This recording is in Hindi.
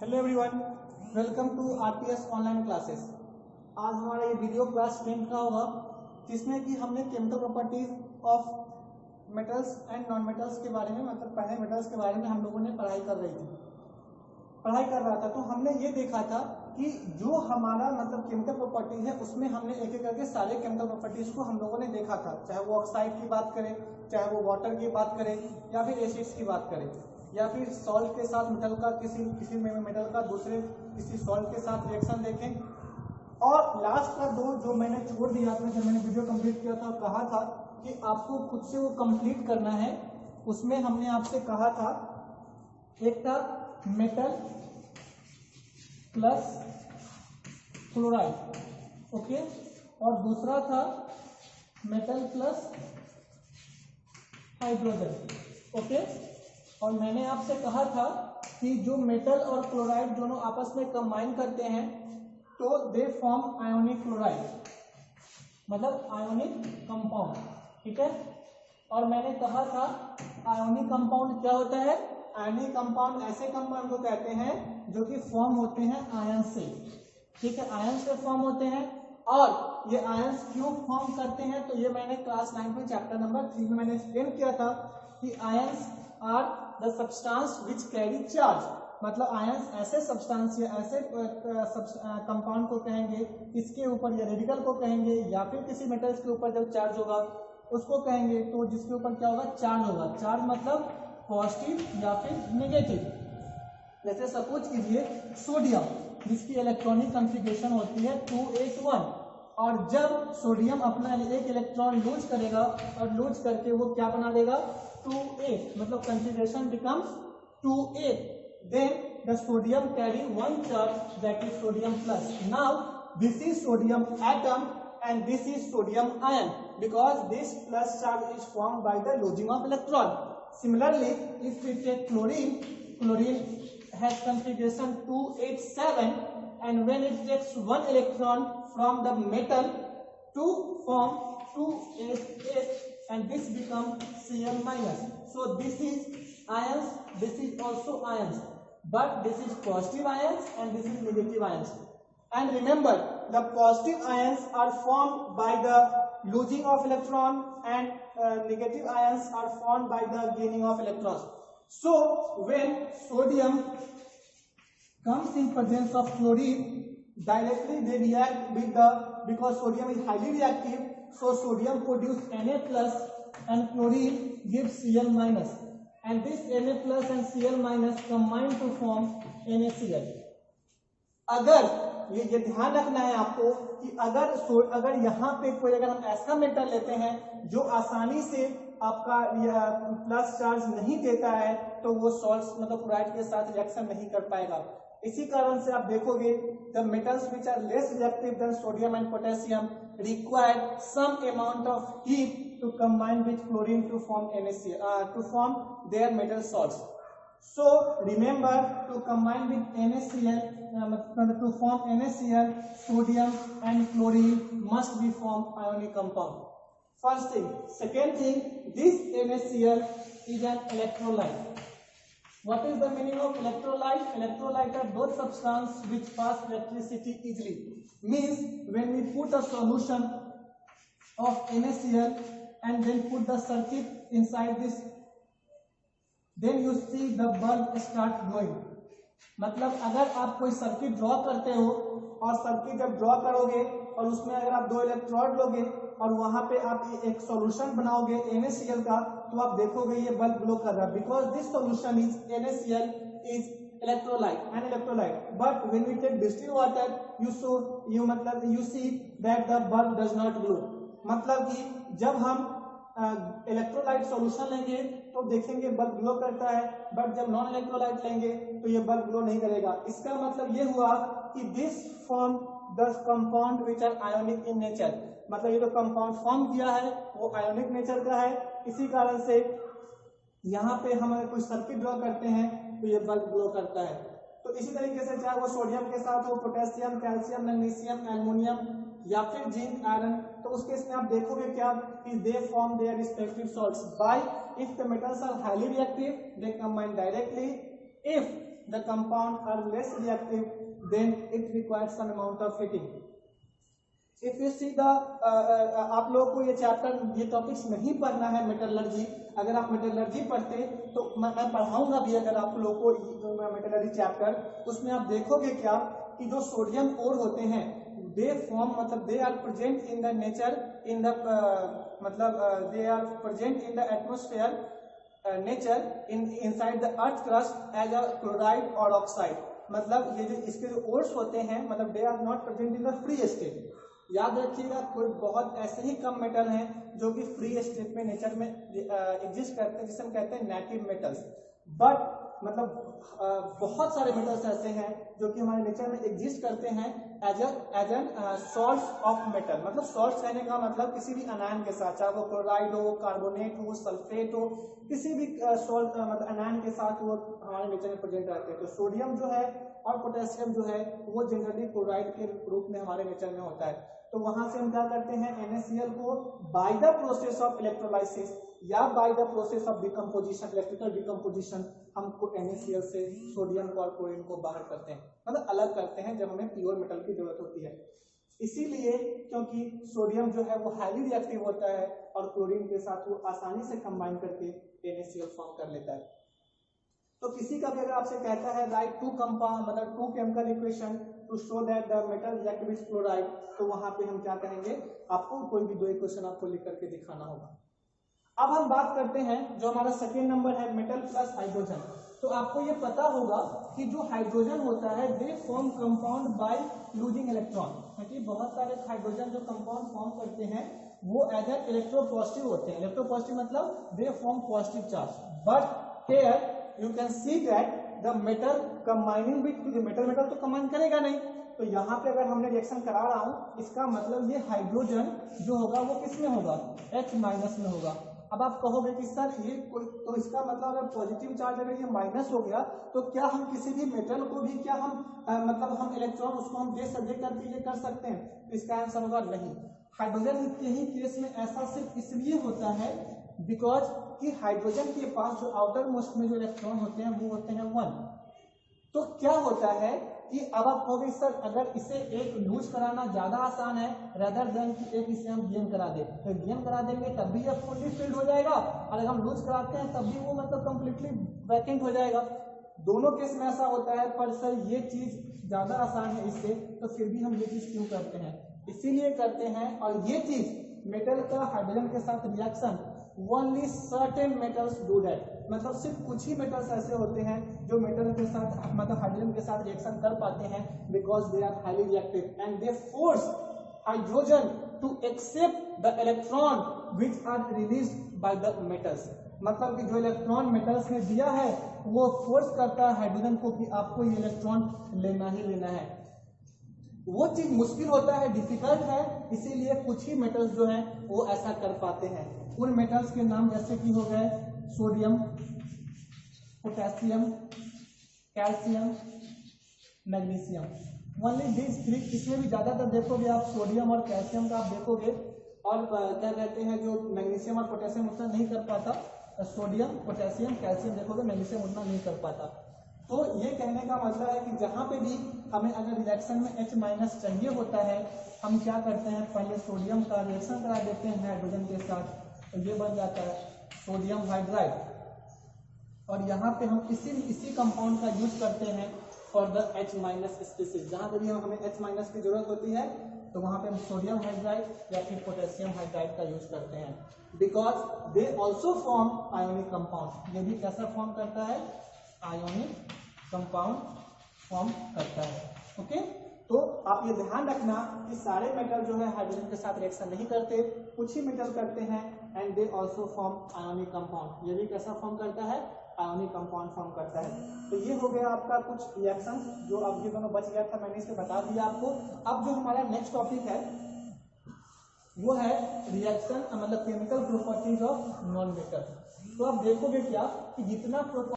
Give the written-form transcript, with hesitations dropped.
Hello everyone, welcome to RPS online classes. आज हमारा ये वीडियो क्लास 10 का होगा, जिसमें कि हमने chemical properties of metals and non metals के बारे में, मतलब पहले मेटल्स के बारे में हम लोगों ने पढ़ाई कर रहा था। तो हमने ये देखा था कि जो हमारा मतलब केमिकल प्रॉपर्टी है, उसमें हमने एक एक करके सारे केमिकल प्रॉपर्टीज को हम लोगों ने देखा था, चाहे वो ऑक्साइड की बात करें, चाहे वो वाटर की बात करें, या फिर एसिड्स की बात करें, या फिर सॉल्ट के साथ मेटल का किसी मेटल का दूसरे किसी सॉल्ट के साथ रिएक्शन देखें। और लास्ट का दो जो मैंने छोड़ दिया था, जब मैंने वीडियो कंप्लीट किया था, कहा था कि आपको खुद से वो कंप्लीट करना है। उसमें हमने आपसे कहा था, एक था मेटल प्लस क्लोराइड, ओके, और दूसरा था मेटल प्लस हाइड्रोजन, ओके। और मैंने आपसे कहा था कि जो मेटल और क्लोराइड दोनों आपस में कंबाइन करते हैं तो दे फॉर्म आयोनिक क्लोराइड, मतलब आयोनिक कंपाउंड, ठीक है। और मैंने कहा था आयोनिक कंपाउंड क्या होता है? आयोनिक कंपाउंड ऐसे कंपाउंड को कहते हैं जो कि फॉर्म होते हैं आयन से, ठीक है, आयन से फॉर्म होते हैं। और ये आयंस क्यों फॉर्म करते हैं, तो ये मैंने क्लास 9 में चैप्टर नंबर 3 में मैंने एक्सप्लेन किया था कि ions are the substance which carry charge, मतलब आयंस ऐसे सब्सटेंस या ऐसे कंपाउंड को कहेंगे, इसके ऊपर या रेडिकल को कहेंगे, या फिर किसी मेटल्स के ऊपर जब चार्ज होगा उसको कहेंगे, तो जिसके ऊपर क्या होगा? चार्ज होगा। चार्ज मतलब पॉजिटिव या फिर नेगेटिव। जैसे सपोज कीजिए सोडियम, जिसकी इलेक्ट्रॉनिक कॉन्फ़िगरेशन होती है 2s1, और जब सोडियम अपना एक इलेक्ट्रॉन लूज करेगा और लूज करके वो क्या बना देगा? 2a, मतलब configuration becomes 2a। Then the sodium carry one charge, that is sodium plus. Now this is sodium atom and this is sodium ion, because this plus charge is formed by the losing of electron. Similarly, if we take chlorine has configuration 287, and when it takes one electron from the metal to form 2s, and this becomes Cl minus. So this is ions, this is also ions, but this is positive ions and this is negative ions. And remember, the positive ions are formed by the losing of electron, and negative ions are formed by the gaining of electrons. So when sodium comes in presence of chlorine, directly they react with because sodium is highly reactive, so sodium produces Na plus and chlorine gives Cl minus, and this Na plus and Cl minus combine to form NaCl. अगर ये ध्यान रखना है आपको कि अगर यहाँ पे कोई, अगर हम ऐसा मेटल लेते हैं जो आसानी से आपका प्लस चार्ज नहीं देता है, तो वो सॉल्ट्स मतलब क्लोराइड के साथ रिएक्शन नहीं कर पाएगा। इसी कारण से आप देखोगे the metals which are less reactive than sodium and potassium require some amount of heat to combine with chlorine to form NaCl, to form their metal salts. So remember, to combine with NaCl, to form NaCl, sodium and chlorine must be formed ionic compound. First thing. Second thing, this NaCl is an electrolyte. What is the meaning of electrolyte? Electrolyte are those substances which pass electricity easily. Means when we put a solution of NaCl and then put the circuit inside this, then you see the bulb start glowing. मतलब अगर आप कोई सर्किट ड्रॉ करते हो, और सर्किट जब ड्रॉ करोगे और उसमें अगर आप 2 इलेक्ट्रोड लोगे और वहां पे आप एक सॉल्यूशन बनाओगे NaCl का, तो आप देखोगे ये बल्ब ग्लो कर रहा है, because this solution is NaCl is electrolyte, an electrolyte. But when we take distilled water, you see that the bulb does not glow। मतलब कि जब हम इलेक्ट्रोलाइट सॉल्यूशन लेंगे तो देखेंगे बल्ब ग्लो करता है, बट जब नॉन इलेक्ट्रोलाइट लेंगे तो ये बल्ब ग्लो नहीं करेगा। इसका मतलब ये हुआ कि this form the compound which are ionic in nature, मतलब ये जो कंपाउंड फॉर्म किया है वो आयोनिक नेचर का है। इसी कारण से यहाँ पे हम अगर कोई सर्किट ड्रॉ करते हैं तो ये बल्ब ग्लो करता है। तो इसी तरीके से चाहे वो सोडियम के साथ हो, पोटेशियम, कैल्शियम, मैग्नीशियम, एल्युमिनियम या फिर जिंक, आयरन, तो उस केस में आप देखोगे क्या कि they form their respective salts by, if the metals are highly reactive they combine directly, If the compound are less reactive, then it requires some amount of heating. If you see the आप लोगों को ये चैप्टर, ये टॉपिक्स नहीं पढ़ना है मेटलर्जी। अगर आप मेटलर्जी पढ़ते तो मैं पढ़ाऊंगा भी अगर आप लोगों को मेटलर्जी चैप्टर, उसमें आप देखोगे क्या कि जो सोडियम ओर होते हैं दे फॉर्म, मतलब they are present in the nature, in the they are present in the atmosphere nature inside the earth crust as a chloride और ऑक्साइड। मतलब ये जो इसके जो ओर्स होते हैं, मतलब they are not present in the free state. याद रखिएगा, कोई बहुत ऐसे ही कम मेटल हैं जो कि फ्री स्टेट में नेचर में एग्जिस्ट करते हैं, जिसे हम कहते हैं नेटिव मेटल्स। बट मतलब बहुत सारे मेटल्स ऐसे हैं जो कि हमारे नेचर में एग्जिस्ट करते हैं as an salts of metal. मतलब सॉल्ट्स कहने का मतलब किसी भी अनायन के साथ, चाहे वो क्लोराइड हो, कार्बोनेट हो, सल्फेट हो, किसी भी सॉल्ट मतलब अनायन के साथ वो हमारे नेचर में प्रेजेंट रहते हैं। तो सोडियम जो है और पोटेशियम जो है वो जनरली क्लोराइड के रूप में हमारे नेचर में होता है। तो वहां से हम क्या करते हैं, NaCl को by the process of electrolysis या by the process of decomposition, electrical decomposition, हमको NaCl से सोडियम को और क्लोरीन को बाहर करते हैं, मतलब अलग करते हैं जब हमें प्योर मेटल की जरूरत होती है। इसीलिए क्योंकि सोडियम जो है वो हाईली रिएक्टिव होता है और क्लोरीन के साथ वो आसानी से कंबाइन करके NaCl फॉर्म कर लेता है। तो किसी का भी अगर आपसे कहता है राइट टू कंपाउंड, मतलब to chemical equation to show that the metal react with chloride, तो वहां पे हम क्या करेंगे, आपको कोई भी दो इक्वेशन आपको लिख करके दिखाना होगा। अब हम बात करते हैं जो हमारा सेकेंड नंबर है, मेटल प्लस हाइड्रोजन। तो आपको ये पता होगा कि जो हाइड्रोजन होता है they form compound by losing electron, क्योंकि बहुत सारे हाइड्रोजन जो कंपाउंड फॉर्म करते हैं वो एज एन इलेक्ट्रोपॉजिटिव होते हैं। इलेक्ट्रोपॉजिटिव मतलब they form positive charge. But here you can see that the metal combining with metal तो कंबाइन करेगा नहीं। तो यहाँ पे अगर हमने रिएक्शन करा रहा हूँ, इसका मतलब ये हाइड्रोजन जो होगा वो किस में होगा, H माइनस में होगा। अब आप कहोगे कि सर ये कोई, तो इसका मतलब अगर पॉजिटिव चार्ज अगर ये माइनस हो गया तो क्या हम किसी भी मेटल को भी क्या हम मतलब हम इलेक्ट्रॉन उसको हम दे करके ये कर सकते हैं? तो इसका आंसर होगा नहीं। हाइड्रोजन के ही केस में ऐसा सिर्फ इसलिए होता है बिकॉज कि हाइड्रोजन के पास जो आउटर मोस्ट में जो इलेक्ट्रॉन होते हैं वो होते हैं 1। तो क्या होता है कि अब आप कहोगे सर अगर इसे एक लूज कराना ज्यादा आसान है रेदर देन कि एक इसे हम गेन करा दें, तो गेन करा देंगे तब भी यह फुल्ली फिल्ड हो जाएगा, और अगर हम लूज कराते हैं तब भी वो मतलब कंप्लीटली वैकेंट हो जाएगा। दोनों केस में ऐसा होता है, पर सर ये चीज ज्यादा आसान है इससे, तो फिर भी हम ये चीज क्यों करते हैं? इसीलिए करते हैं। और ये चीज मेटल का हाइड्रोजन के साथ reaction only certain metals do that, मतलब सिर्फ कुछ ही मेटल्स ऐसे होते हैं जो मेटल के साथ मतलब हाइड्रोजन के साथ रिएक्शन कर पाते हैं because they are highly reactive and they force hydrogen to accept the electron which are released by the metals. मतलब कि जो इलेक्ट्रॉन मेटल्स ने दिया है वो फोर्स करता है हाइड्रोजन को कि आपको ये इलेक्ट्रॉन लेना ही लेना है। वो चीज मुश्किल होता है, डिफिकल्ट है, इसीलिए कुछ ही मेटल्स जो हैं वो ऐसा कर पाते हैं। उन मेटल्स के नाम जैसे कि हो गए sodium, potassium, calcium, magnesium, only these three. इसमें भी ज्यादातर देखोगे आप सोडियम और कैल्शियम का आप देखोगे, और क्या कहते हैं जो मैग्नीशियम और पोटेशियम उतना नहीं कर पाता, सोडियम, पोटेशियम, कैल्शियम देखोगे, मैग्नीशियम उतना नहीं कर पाता। तो ये कहने का मतलब है कि जहाँ पे भी हमें अगर रिएक्शन में H माइनस चाहिए होता है, हम क्या करते हैं, पहले सोडियम का रिएक्शन करा देते हैं हाइड्रोजन के साथ, तो ये बन जाता है सोडियम हाइड्राइड, और यहाँ पे हम इसी कंपाउंड का यूज करते हैं for the H minus species. जहाँ पे भी हमें H माइनस की जरूरत होती है तो वहाँ पे हम सोडियम हाइड्राइड या फिर पोटेशियम हाइड्राइड का यूज करते हैं, because they also form ionic compound. ये भी कैसा फॉर्म करता है, आयोनिक कंपाउंड फॉर्म करता है। ओके, तो आप ये ध्यान रखना कि सारे मेटल जो है हाइड्रोजन के साथ रिएक्शन नहीं करते, कुछ ही मेटल करते हैं, and they also form ionic compound. ये भी कैसा फॉर्म करता है, आयोनिक कंपाउंड फॉर्म करता है। तो ये हो गया आपका कुछ रिएक्शन जो अब ये दोनों बच गया था, मैंने इसे बता दिया आपको। अब जो हमारा नेक्स्ट टॉपिक है वो है रिएक्शन मतलब chemical properties of non metal. तो आप देखोगे क्या कि जितना